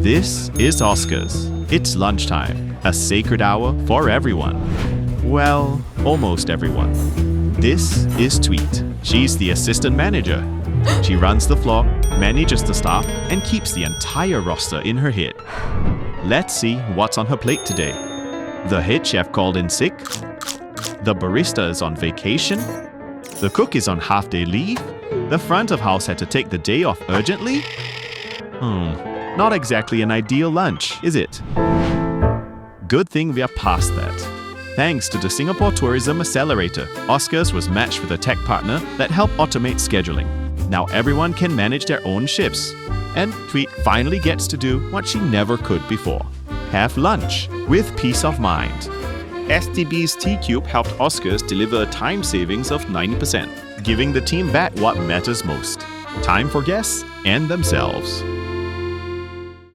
This is Oscar's. It's lunchtime, a sacred hour for everyone. Well, almost everyone. This is Tweet. She's the assistant manager. She runs the floor, manages the staff, and keeps the entire roster in her head. Let's see what's on her plate today. The head chef called in sick. The barista is on vacation. The cook is on half-day leave. The front of house had to take the day off urgently. Not exactly an ideal lunch, is it? Good thing we are past that. Thanks to the Singapore Tourism Accelerator, Oscar's was matched with a tech partner that helped automate scheduling. Now everyone can manage their own shifts. And Tweet finally gets to do what she never could before. Have lunch with peace of mind. STB's T-Cube helped Oscar's deliver a time savings of 90%, giving the team back what matters most: time for guests and themselves.